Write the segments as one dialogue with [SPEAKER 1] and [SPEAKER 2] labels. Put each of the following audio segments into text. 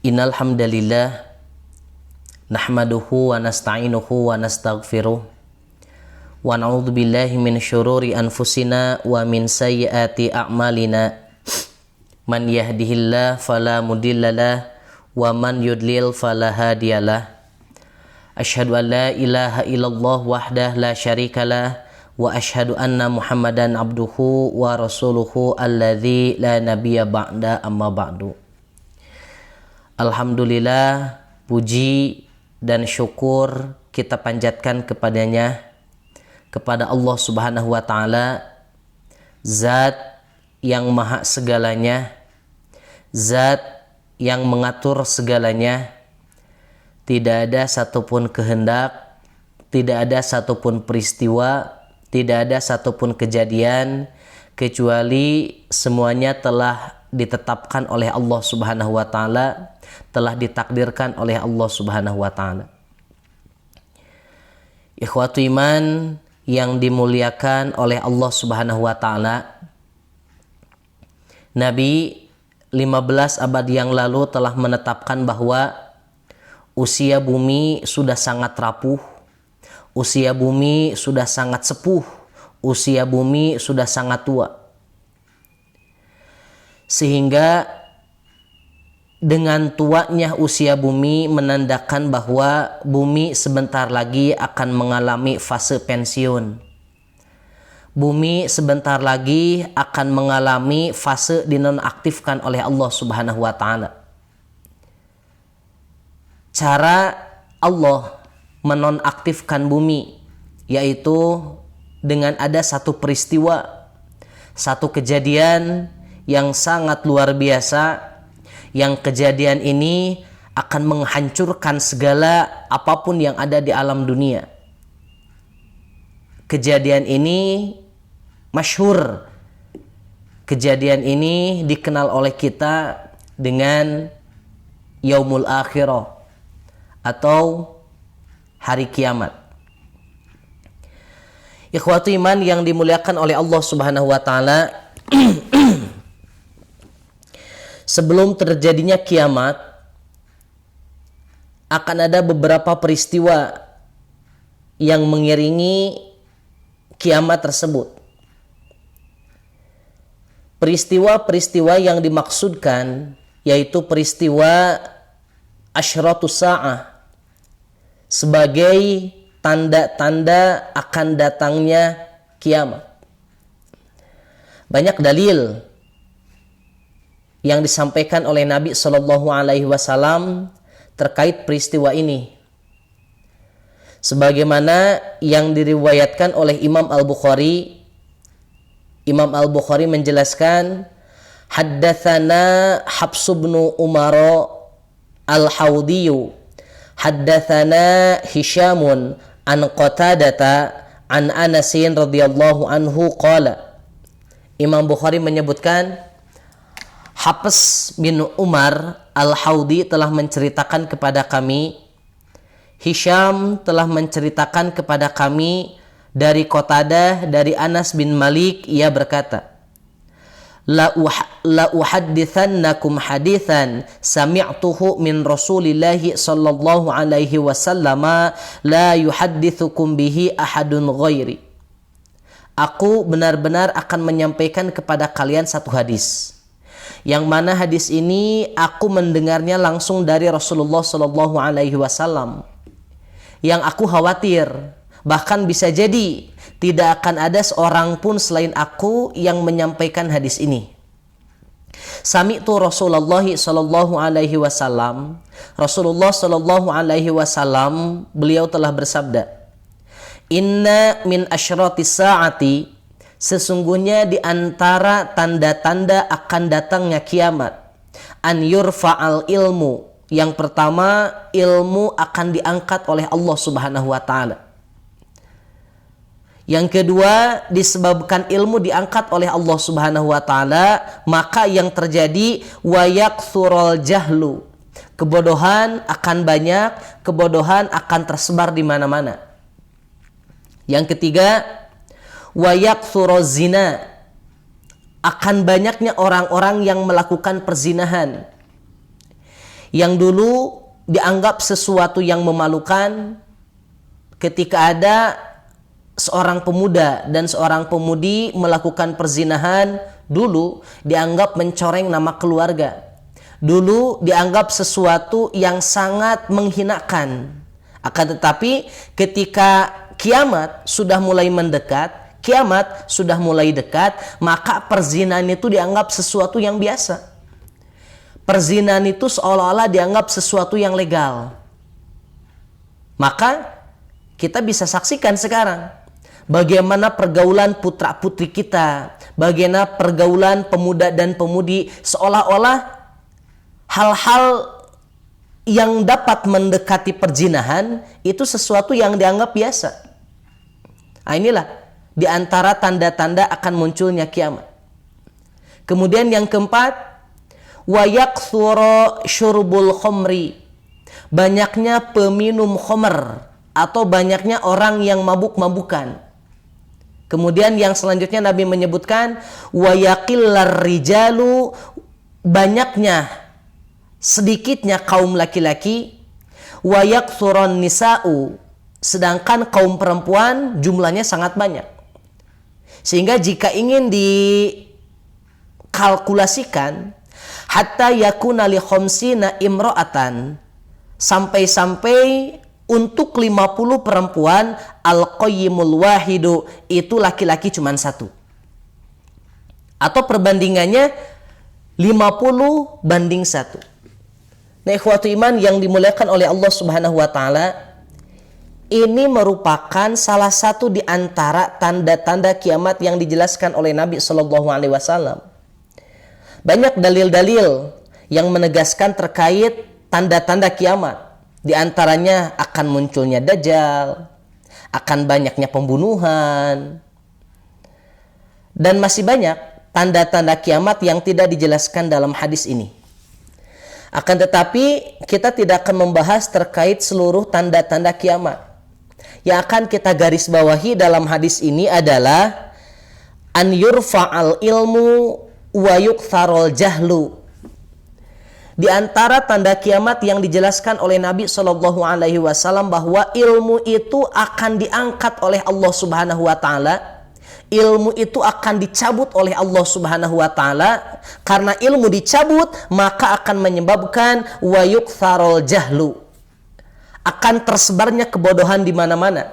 [SPEAKER 1] Innal hamdalillah nahmaduhu wa nasta'inuhu wa nastaghfiruh wa na'udzu billahi min syururi anfusina wa min sayyiati a'malina. Man yahdihillahu fala mudhillalah wa man yudlil fala hadiyalah. Asyhadu an la ilaha illallah wahdahu la syarikalah wa asyhadu anna Muhammadan abduhu wa rasuluhu alladzi la nabiyya ba'da amma ba'du. Alhamdulillah, puji dan syukur kita panjatkan kepadanya, kepada Allah Subhanahu wa ta'ala, zat yang maha segalanya, zat yang mengatur segalanya. Tidak ada satupun kehendak, tidak ada satupun peristiwa, tidak ada satupun kejadian, kecuali semuanya telah ditetapkan oleh Allah Subhanahu wa ta'ala, telah ditakdirkan oleh Allah Subhanahu wa ta'ala. Ikhwatu iman yang dimuliakan oleh Allah Subhanahu wa ta'ala, Nabi 15 abad yang lalu telah menetapkan bahwa usia bumi sudah sangat rapuh, usia bumi sudah sangat sepuh, usia bumi sudah sangat tua. Sehingga dengan tuanya usia bumi menandakan bahwa bumi sebentar lagi akan mengalami fase pensiun. Bumi sebentar lagi akan mengalami fase dinonaktifkan oleh Allah Subhanahu wa ta'ala. Cara Allah menonaktifkan bumi yaitu dengan ada satu peristiwa, satu kejadian yang sangat luar biasa, yang kejadian ini akan menghancurkan segala apapun yang ada di alam dunia. Kejadian ini masyhur. Kejadian ini dikenal oleh kita dengan Yaumul Akhirah atau hari kiamat. Ikhwatu iman yang dimuliakan oleh Allah Subhanahu wa ta'ala, sebelum terjadinya kiamat akan ada beberapa peristiwa yang mengiringi kiamat tersebut. Peristiwa-peristiwa yang dimaksudkan yaitu peristiwa asyratus sa'ah, sebagai tanda-tanda akan datangnya kiamat. Banyak dalil yang disampaikan oleh Nabi Shallallahu Alaihi Wasallam terkait peristiwa ini, sebagaimana yang diriwayatkan oleh Imam Al-Bukhari. Imam Al-Bukhari menjelaskan, haddatsana Hafs bin Umar Al-Hawdiyu, haddatsana Hisyamun an Qatadata an Anasin radhiyallahu anhu qala. Imam Bukhari menyebutkan, Hafs bin Umar Al-Hawdi telah menceritakan kepada kami, Hisyam telah menceritakan kepada kami dari Qatadah, dari Anas bin Malik, ia berkata, La uhaddithannakum hadithan sami'tuhu min Rasulillahi sallallahu alaihi wasallam la yuhaddithukum bihi ahadun ghairi. Aku benar-benar akan menyampaikan kepada kalian satu hadis, yang mana hadis ini aku mendengarnya langsung dari Rasulullah sallallahu alaihi wasallam, yang aku khawatir bahkan bisa jadi tidak akan ada seorang pun selain aku yang menyampaikan hadis ini. Sami'tu Rasulullah sallallahu alaihi wasallam, Rasulullah sallallahu alaihi wasallam beliau telah bersabda, Inna min asyratis saati, sesungguhnya di antara tanda-tanda akan datangnya kiamat, an yurfa'al ilmu, yang pertama ilmu akan diangkat oleh Allah Subhanahu wa ta'ala. Yang kedua, disebabkan ilmu diangkat oleh Allah Subhanahu wa ta'ala, maka yang terjadi wa yakthurul jahlu, kebodohan akan banyak, kebodohan akan tersebar di mana-mana. Yang ketiga, wa yakthuruz zina, akan banyaknya orang-orang yang melakukan perzinahan. yang dulu dianggap sesuatu yang memalukan ketika ada seorang pemuda dan seorang pemudi melakukan perzinahan, dulu dianggap mencoreng nama keluarga. Dulu dianggap sesuatu yang sangat menghinakan. Akan tetapi ketika kiamat sudah mulai mendekat, kiamat sudah mulai dekat, maka perzinahan itu dianggap sesuatu yang biasa. Perzinahan itu seolah-olah dianggap sesuatu yang legal. Maka kita bisa saksikan sekarang bagaimana pergaulan putra-putri kita, bagaimana pergaulan pemuda dan pemudi, seolah-olah hal-hal yang dapat mendekati perzinahan itu sesuatu yang dianggap biasa. Nah, inilah di antara tanda-tanda akan munculnya kiamat. Kemudian yang keempat, wa yakthura syurbul khamri. Banyaknya peminum khamr atau banyaknya orang yang mabuk-mabukan. Kemudian yang selanjutnya Nabi menyebutkan wa yaqillar rijalu, banyaknya sedikitnya kaum laki-laki, wa yakthuran nisa'u, sedangkan kaum perempuan jumlahnya sangat banyak. Sehingga jika ingin dikalkulasikan, hatta yakuna li khamsina imra'atan, sampai-sampai untuk 50 perempuan, al-qayyimul wahidu, itu laki-laki cuma satu. Atau perbandingannya 50 banding 1. Nah, ikhwatu iman yang dimuliakan oleh Allah Subhanahu wa taala, ini merupakan salah satu di antara tanda-tanda kiamat yang dijelaskan oleh Nabi Shallallahu alaihi wasallam. Banyak dalil-dalil yang menegaskan terkait tanda-tanda kiamat. Di antaranya akan munculnya Dajjal, akan banyaknya pembunuhan, dan masih banyak tanda-tanda kiamat yang tidak dijelaskan dalam hadis ini. Akan tetapi kita tidak akan membahas terkait seluruh tanda-tanda kiamat. Yang akan kita garis bawahi dalam hadis ini adalah an yurfa'al ilmu wa yuktharul jahlu. Di antara tanda kiamat yang dijelaskan oleh Nabi Shallallahu alaihi wasallam bahwa ilmu itu akan diangkat oleh Allah Subhanahu wa taala. Ilmu itu akan dicabut oleh Allah Subhanahu wa taala. Karena ilmu dicabut, maka akan menyebabkan wa yuktharul jahlu. Akan tersebarnya kebodohan di mana-mana.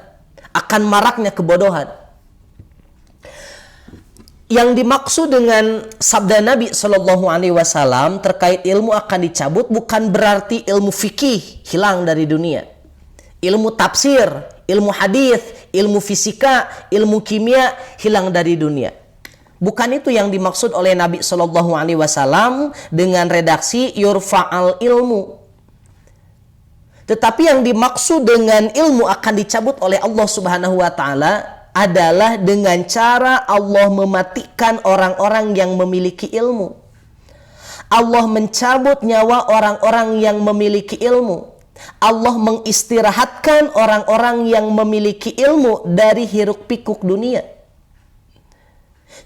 [SPEAKER 1] Akan maraknya kebodohan. Yang dimaksud dengan sabda Nabi Shallallahu alaihi wasallam terkait ilmu akan dicabut bukan berarti ilmu fikih hilang dari dunia. Ilmu tafsir, ilmu hadis, ilmu fisika, ilmu kimia hilang dari dunia. Bukan itu yang dimaksud oleh Nabi Shallallahu alaihi wasallam dengan redaksi yurfa'al ilmu. Tetapi yang dimaksud dengan ilmu akan dicabut oleh Allah Subhanahu wa taala adalah dengan cara Allah mematikan orang-orang yang memiliki ilmu. Allah mencabut nyawa orang-orang yang memiliki ilmu. Allah mengistirahatkan orang-orang yang memiliki ilmu dari hiruk pikuk dunia.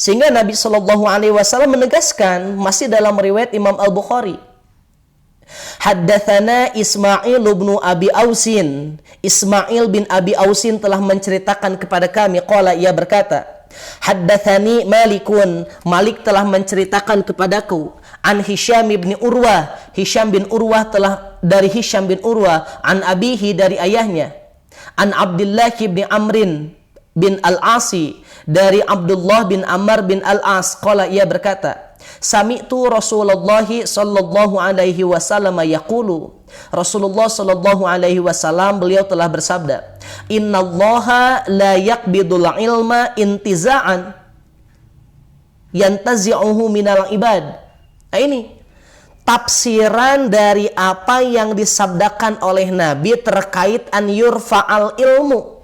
[SPEAKER 1] Sehingga Nabi Shallallahu alaihi wasallam menegaskan masih dalam riwayat Imam Al-Bukhari, Haddatsana Ismail bin Abi Ausin. Ismail bin Abi Ausin telah menceritakan kepada kami, qala, ia berkata, Haddatsani Malikun, Malik telah menceritakan kepadaku, an Hisham bin Urwah, Hisham bin Urwah telah dari Hisham bin Urwah, an abihi dari ayahnya, an Abdullah bin Amrin bin Al-Asi dari Abdullah bin Amr bin Al-As, qala, ia berkata, Sami'tu Rasulullah sallallahu alaihi wasallam yaqulu. Rasulullah sallallahu alaihi wasallam beliau telah bersabda, Innallaha la yaqbidul ilma intiza'an yantazi'uhu minal ibad. Nah, ini tafsiran dari apa yang disabdakan oleh Nabi terkait an yurfa'al ilmu.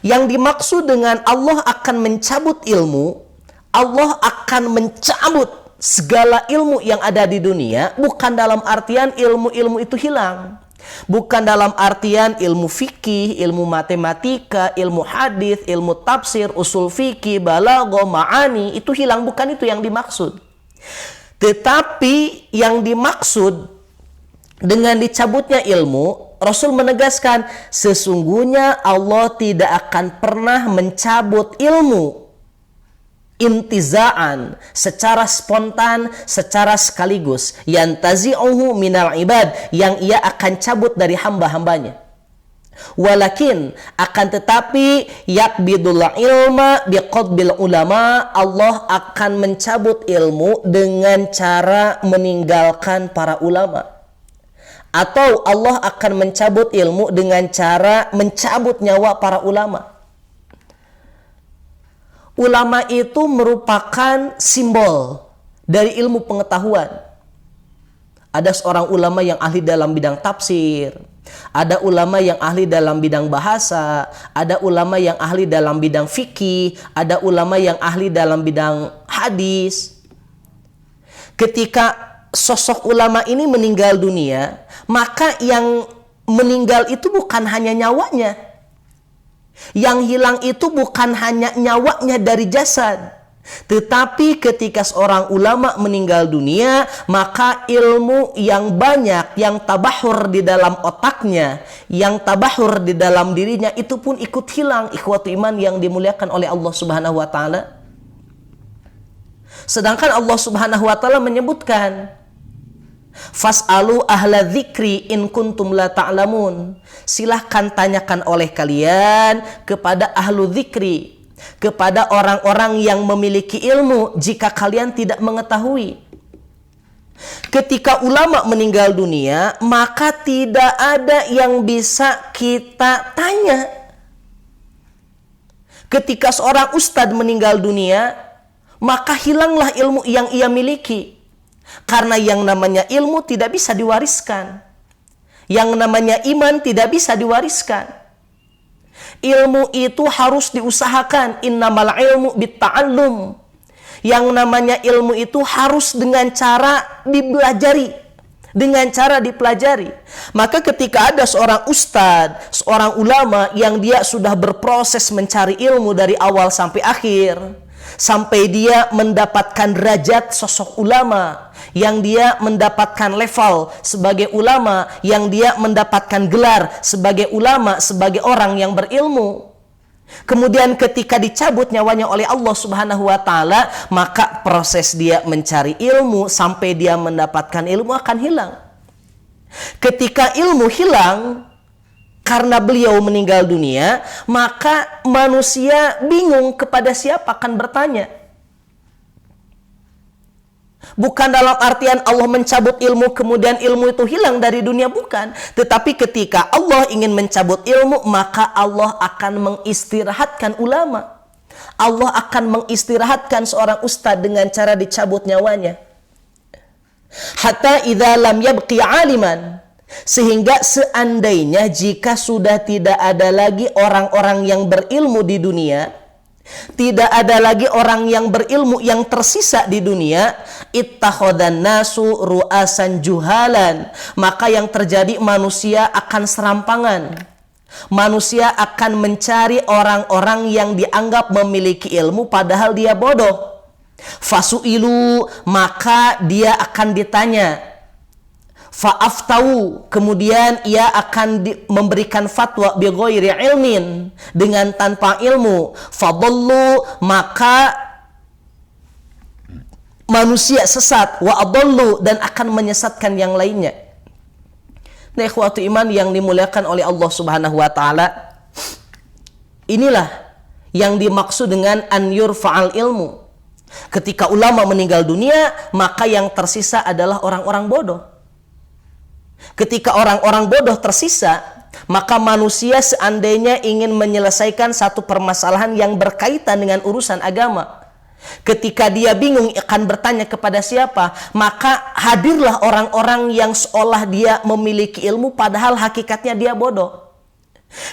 [SPEAKER 1] Yang dimaksud dengan Allah akan mencabut ilmu, Allah akan mencabut segala ilmu yang ada di dunia, bukan dalam artian ilmu-ilmu itu hilang. Bukan dalam artian ilmu fikih, ilmu matematika, ilmu hadis, ilmu tafsir, usul fikih, balaghah, ma'ani, itu hilang. Bukan itu yang dimaksud. Tetapi yang dimaksud dengan dicabutnya ilmu, Rasul menegaskan sesungguhnya Allah tidak akan pernah mencabut ilmu intizaan, secara spontan, secara sekaligus, yantazi'uhu minal ibad, yang ia akan cabut dari hamba-hambanya. Walakin, akan tetapi, yakbidul ilma biqadbil ulama, Allah akan mencabut ilmu dengan cara meninggalkan para ulama. Atau Allah akan mencabut ilmu dengan cara mencabut nyawa para ulama. Ulama itu merupakan simbol dari ilmu pengetahuan. Ada seorang ulama yang ahli dalam bidang tafsir, ada ulama yang ahli dalam bidang bahasa, ada ulama yang ahli dalam bidang fikih, ada ulama yang ahli dalam bidang hadis. Ketika sosok ulama ini meninggal dunia, maka yang meninggal itu bukan hanya nyawanya. Yang hilang itu bukan hanya nyawanya dari jasad. Tetapi ketika seorang ulama meninggal dunia, maka ilmu yang banyak, yang tabahur di dalam otaknya, yang tabahur di dalam dirinya, itu pun ikut hilang. Ikhwatu iman yang dimuliakan oleh Allah Subhanahu wa Ta'ala. Sedangkan Allah Subhanahu wa Ta'ala menyebutkan, fas'alu ahla dzikri in kuntum la ta'lamun. Silahkan tanyakan oleh kalian kepada ahlu dzikri, kepada orang-orang yang memiliki ilmu jika kalian tidak mengetahui. Ketika ulama meninggal dunia, maka tidak ada yang bisa kita tanya. Ketika seorang ustadz meninggal dunia, maka hilanglah ilmu yang ia miliki. Karena yang namanya ilmu tidak bisa diwariskan. Yang namanya iman tidak bisa diwariskan. Ilmu itu harus diusahakan. Innamal ilmu bitta'allum. Yang namanya ilmu itu harus dengan cara dipelajari. Dengan cara dipelajari. Maka ketika ada seorang ustadz, seorang ulama yang dia sudah berproses mencari ilmu dari awal sampai akhir, sampai dia mendapatkan derajat sosok ulama, yang dia mendapatkan level sebagai ulama, yang dia mendapatkan gelar sebagai ulama, sebagai orang yang berilmu. Kemudian ketika dicabut nyawanya oleh Allah Subhanahu wa Ta'ala, maka proses dia mencari ilmu sampai dia mendapatkan ilmu akan hilang. Ketika ilmu hilang karena beliau meninggal dunia, maka manusia bingung kepada siapa akan bertanya. Bukan dalam artian Allah mencabut ilmu kemudian ilmu itu hilang dari dunia, bukan. Tetapi ketika Allah ingin mencabut ilmu, maka Allah akan mengistirahatkan ulama. Allah akan mengistirahatkan seorang ustadz dengan cara dicabut nyawanya. Hatta idza lam yabqi aliman, sehingga seandainya jika sudah tidak ada lagi orang-orang yang berilmu di dunia, tidak ada lagi orang yang berilmu yang tersisa di dunia, ittakhadan nasu ru'asan juhalan, maka yang terjadi manusia akan serampangan. Manusia akan mencari orang-orang yang dianggap memiliki ilmu padahal dia bodoh. Fasu'ilu, maka dia akan ditanya. Fa'aftau, kemudian ia akan memberikan fatwa bighairi ilmin, dengan tanpa ilmu. Fadallu, maka manusia sesat. Wa adallu, dan akan menyesatkan yang lainnya. Nah, ikhwatu iman yang dimuliakan oleh Allah Subhanahu wa Ta'ala, inilah yang dimaksud dengan an yurfa'al ilmu. Ketika ulama meninggal dunia, maka yang tersisa adalah orang-orang bodoh. Ketika orang-orang bodoh tersisa, maka manusia seandainya ingin menyelesaikan satu permasalahan yang berkaitan dengan urusan agama, ketika dia bingung akan bertanya kepada siapa, maka hadirlah orang-orang yang seolah dia memiliki ilmu padahal hakikatnya dia bodoh.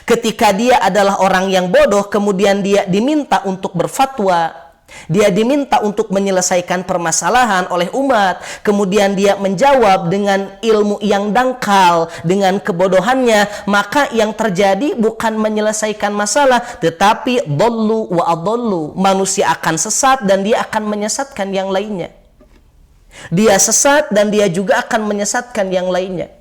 [SPEAKER 1] Ketika dia adalah orang yang bodoh, kemudian dia diminta untuk berfatwa, dia diminta untuk menyelesaikan permasalahan oleh umat, kemudian dia menjawab dengan ilmu yang dangkal, dengan kebodohannya, maka yang terjadi bukan menyelesaikan masalah, tetapi dhallu wa adallu. Manusia akan sesat dan dia akan menyesatkan yang lainnya. Dia sesat dan dia juga akan menyesatkan yang lainnya.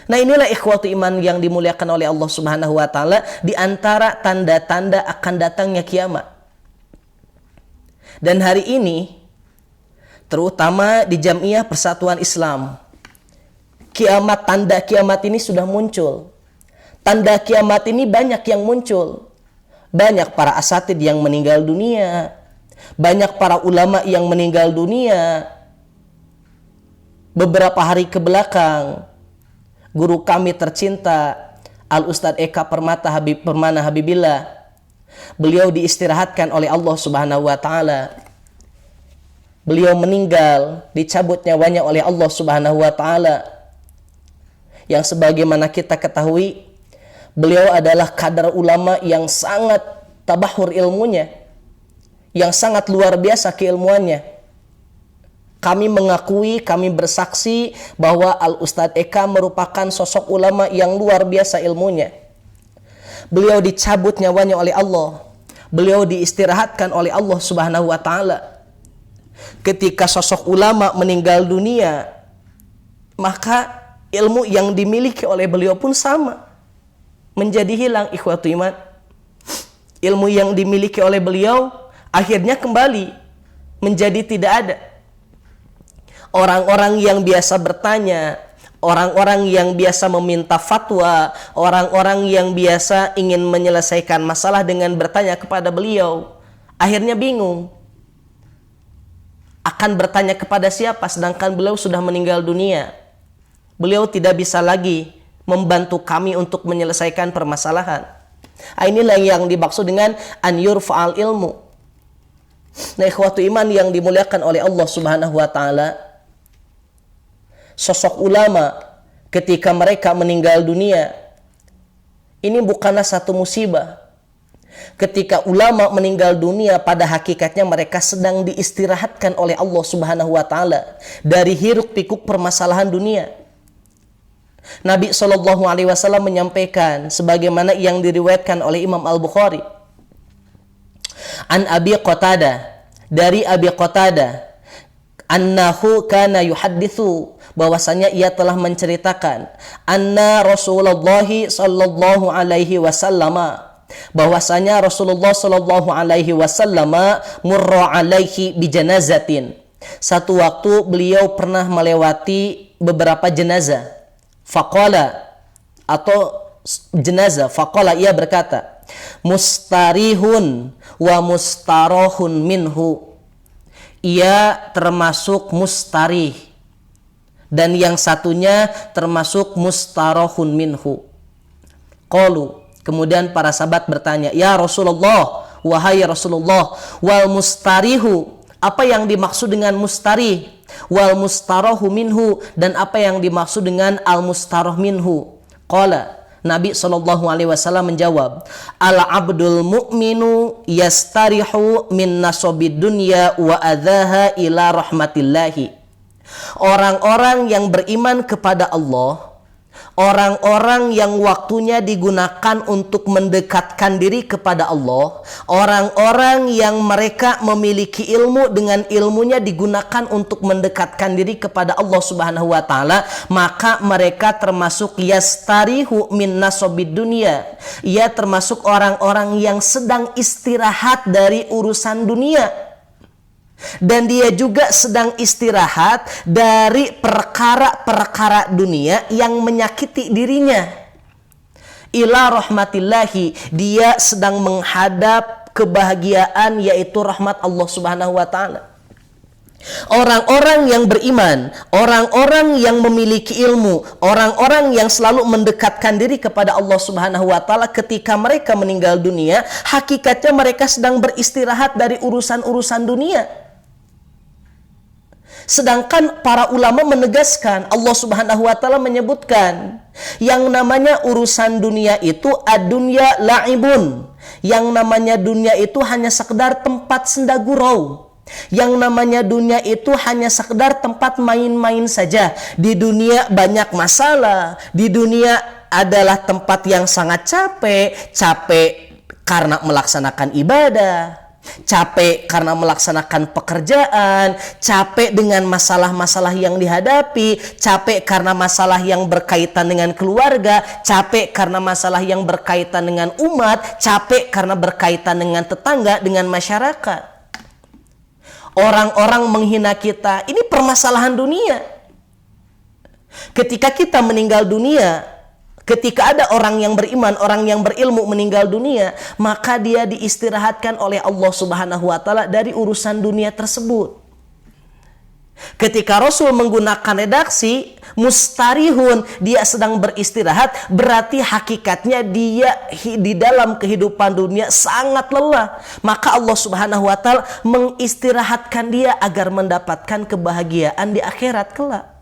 [SPEAKER 1] Nah, inilah ikhwatu iman yang dimuliakan oleh Allah Subhanahu wa taala, di antara tanda-tanda akan datangnya kiamat. Dan hari ini terutama di Jamiah Persatuan Islam, tanda kiamat ini sudah muncul. Tanda kiamat ini banyak yang muncul. Banyak para asatid yang meninggal dunia, banyak para ulama yang meninggal dunia. Beberapa hari ke belakang, guru kami tercinta Al-Ustadz Eka Permana Habibillah, beliau diistirahatkan oleh Allah Subhanahu wa taala. Beliau meninggal, dicabut nyawanya oleh Allah Subhanahu wa taala. Yang sebagaimana kita ketahui, beliau adalah kadar ulama yang sangat tabahur ilmunya, yang sangat luar biasa keilmuannya. Kami mengakui, kami bersaksi bahwa Al-Ustadz Eka merupakan sosok ulama yang luar biasa ilmunya. Beliau dicabut nyawanya oleh Allah. Beliau diistirahatkan oleh Allah Subhanahu wa taala. Ketika sosok ulama meninggal dunia, maka ilmu yang dimiliki oleh beliau pun sama, menjadi hilang, ikhwatu iman. Ilmu yang dimiliki oleh beliau akhirnya kembali menjadi tidak ada. Orang-orang yang biasa bertanya, orang-orang yang biasa meminta fatwa, orang-orang yang biasa ingin menyelesaikan masalah dengan bertanya kepada beliau, akhirnya bingung akan bertanya kepada siapa, sedangkan beliau sudah meninggal dunia. Beliau tidak bisa lagi membantu kami untuk menyelesaikan permasalahan. Inilah yang dimaksud dengan an yurfa'al ilmu. Nah, ikhwatu iman yang dimuliakan oleh Allah Subhanahu wa taala, sosok ulama ketika mereka meninggal dunia, ini bukanlah satu musibah. Ketika ulama meninggal dunia, pada hakikatnya mereka sedang diistirahatkan oleh Allah Subhanahu wa taala dari hiruk pikuk permasalahan dunia. Nabi SAW menyampaikan sebagaimana yang diriwayatkan oleh Imam Al-Bukhari. An Abi Qatadah, dari Abi Qatadah, annahu kana yuhadditsu, bahwasanya ia telah menceritakan, anna Rasulullah sallallahu alaihi wasallam, bahwasanya Rasulullah sallallahu alaihi wasallam murra alaihi bi janazatin. Satu waktu beliau pernah melewati beberapa jenazah. Faqala, atau jenazah, faqala, ia berkata, mustarihun wa mustarahun minhu. Ia termasuk mustarih dan yang satunya termasuk mustarahun minhu. Qalu, kemudian para sahabat bertanya, ya Rasulullah, wahai Rasulullah, wal mustarihu, apa yang dimaksud dengan mustarih? Wal mustarahu minhu, dan apa yang dimaksud dengan al mustarah minhu? Qala, Nabi SAW menjawab, al abdul mu'minu yastarihu min nasobid dunya wa adhaha ila rahmatillahi. Orang-orang yang beriman kepada Allah, orang-orang yang waktunya digunakan untuk mendekatkan diri kepada Allah, orang-orang yang mereka memiliki ilmu, dengan ilmunya digunakan untuk mendekatkan diri kepada Allah Subhanahu wa taala, maka mereka termasuk yastarihu min nasobid dunia. Ia termasuk orang-orang yang sedang istirahat dari urusan dunia, dan dia juga sedang istirahat dari perkara-perkara dunia yang menyakiti dirinya. Ila rahmatillahi, dia sedang menghadap kebahagiaan, yaitu rahmat Allah Subhanahu wa taala. Orang-orang yang beriman, orang-orang yang memiliki ilmu, orang-orang yang selalu mendekatkan diri kepada Allah Subhanahu wa taala, ketika mereka meninggal dunia, hakikatnya mereka sedang beristirahat dari urusan-urusan dunia. Sedangkan para ulama menegaskan, Allah Subhanahu wa taala menyebutkan, yang namanya urusan dunia itu ad-dunya la'ibun. Yang namanya dunia itu hanya sekedar tempat senda gurau. Yang namanya dunia itu hanya sekedar tempat main-main saja. Di dunia banyak masalah. Di dunia adalah tempat yang sangat capek karena melaksanakan ibadah. capek karena melaksanakan pekerjaan, capek dengan masalah-masalah yang dihadapi, capek karena masalah yang berkaitan dengan keluarga, capek karena masalah yang berkaitan dengan umat, capek karena berkaitan dengan tetangga, dengan masyarakat. Orang-orang menghina kita, ini permasalahan dunia. Ketika kita meninggal dunia, ketika ada orang yang beriman, orang yang berilmu meninggal dunia, maka dia diistirahatkan oleh Allah Subhanahu wa taala dari urusan dunia tersebut. Ketika Rasul menggunakan redaksi mustarihun, dia sedang beristirahat, berarti hakikatnya dia di dalam kehidupan dunia sangat lelah. Maka Allah Subhanahu wa taala mengistirahatkan dia agar mendapatkan kebahagiaan di akhirat kelak.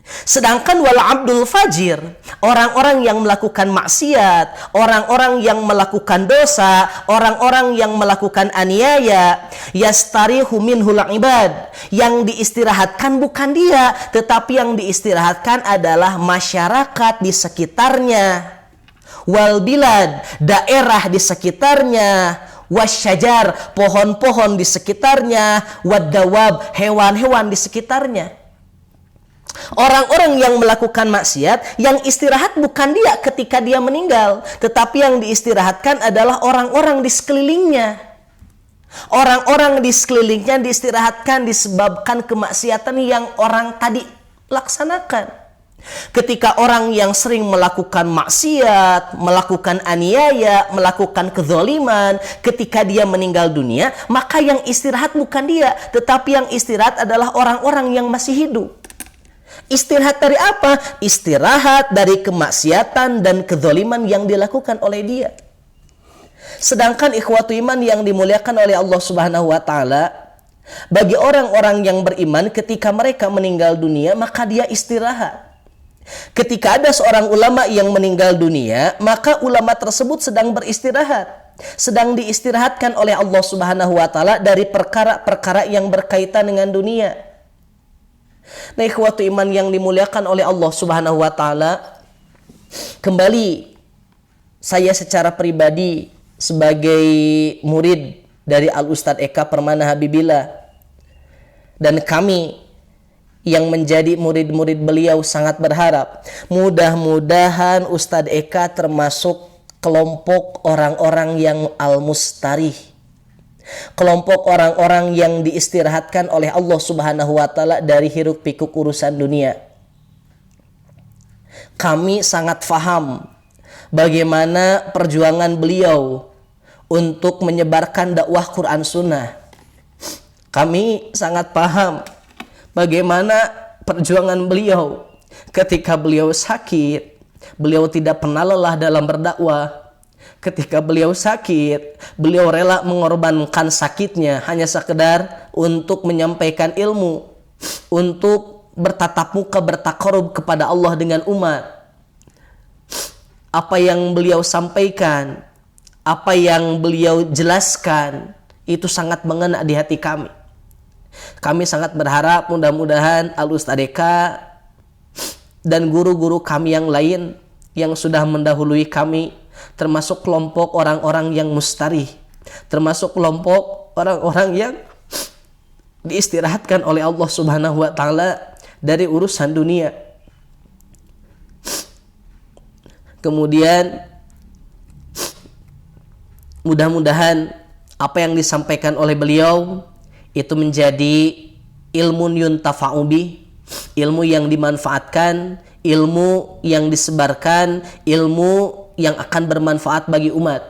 [SPEAKER 1] Sedangkan wal abdul fajir, orang-orang yang melakukan maksiat, orang-orang yang melakukan dosa, orang-orang yang melakukan aniaya, yastarihu minhul ibad, yang diistirahatkan bukan dia, tetapi yang diistirahatkan adalah masyarakat di sekitarnya, wal bilad, daerah di sekitarnya, wasyajar, pohon-pohon di sekitarnya, wadawab, hewan-hewan di sekitarnya. Orang-orang yang melakukan maksiat, yang istirahat bukan dia ketika dia meninggal, tetapi yang diistirahatkan adalah orang-orang di sekelilingnya. Orang-orang di sekelilingnya diistirahatkan disebabkan kemaksiatan yang orang tadi laksanakan. Ketika orang yang sering melakukan maksiat, melakukan aniaya, melakukan kezaliman, ketika dia meninggal dunia, maka yang istirahat bukan dia, tetapi yang istirahat adalah orang-orang yang masih hidup. Istirahat dari apa? Istirahat dari kemaksiatan dan kezaliman yang dilakukan oleh dia. Sedangkan ikhwatu iman yang dimuliakan oleh Allah Subhanahu wa taala, bagi orang-orang yang beriman ketika mereka meninggal dunia, maka dia istirahat. Ketika ada seorang ulama yang meninggal dunia, maka ulama tersebut sedang beristirahat, sedang diistirahatkan oleh Allah Subhanahu wa taala dari perkara-perkara yang berkaitan dengan dunia. Nah, ikhwatu iman yang dimuliakan oleh Allah Subhanahu wa taala, kembali saya secara pribadi sebagai murid dari Al Ustadz Eka Permana Habibillah, dan kami yang menjadi murid-murid beliau sangat berharap mudah-mudahan Ustadz Eka termasuk kelompok orang-orang yang al-mustarih, kelompok orang-orang yang diistirahatkan oleh Allah Subhanahu wa taala dari hiruk pikuk urusan dunia. Kami sangat faham bagaimana perjuangan beliau untuk menyebarkan dakwah Quran Sunnah. Kami sangat paham bagaimana perjuangan beliau ketika beliau sakit. Beliau tidak pernah lelah dalam berdakwah. Ketika beliau sakit, beliau rela mengorbankan sakitnya hanya sekedar untuk menyampaikan ilmu, untuk bertatap muka, bertakarub kepada Allah dengan umat. Apa yang beliau sampaikan, apa yang beliau jelaskan, itu sangat mengena di hati kami. Kami sangat berharap mudah-mudahan Al Ustadz Eka dan guru-guru kami yang lain yang sudah mendahului kami, termasuk kelompok orang-orang yang mustarih, termasuk kelompok orang-orang yang diistirahatkan oleh Allah Subhanahu wa taala dari urusan dunia. Kemudian mudah-mudahan apa yang disampaikan oleh beliau itu menjadi ilmu yuntafa'u bih, ilmu yang dimanfaatkan, ilmu yang disebarkan, ilmu yang akan bermanfaat bagi umat.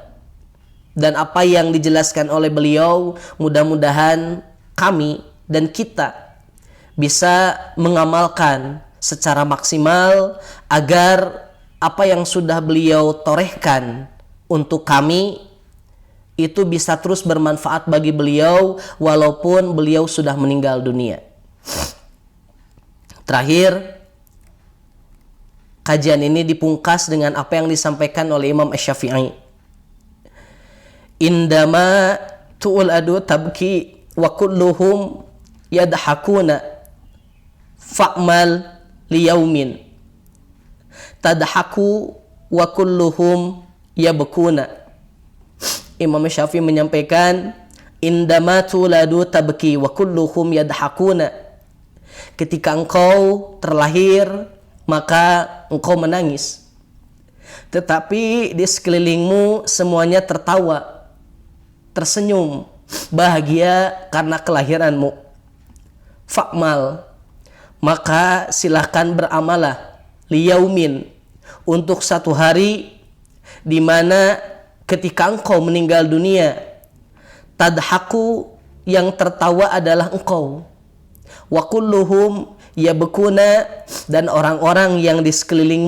[SPEAKER 1] Dan apa yang dijelaskan oleh beliau, mudah-mudahan kami dan kita bisa mengamalkan secara maksimal agar apa yang sudah beliau torehkan untuk kami itu bisa terus bermanfaat bagi beliau walaupun beliau sudah meninggal dunia. Terakhir, kajian ini dipungkas dengan apa yang disampaikan oleh Imam Asy-Syafi'i. Indama tu'ladu tabki wa kulluhum yadhakuna fa'mal liyaumin tadhaku wa kulluhum yabkuna. Imam Syafi'i menyampaikan, indama tuladu tabki wa kulluhum yadhakuna. Ketika engkau terlahir, maka engkau menangis. Tetapi di sekelilingmu semuanya tertawa, tersenyum, bahagia karena kelahiranmu. Fa'mal, maka silahkan beramalah, liyaumin, untuk satu hari di mana ketika engkau meninggal dunia, tadhaku, yang tertawa adalah engkau, wa kulluhum yabkuna, dan orang-orang yang di sekelilingmu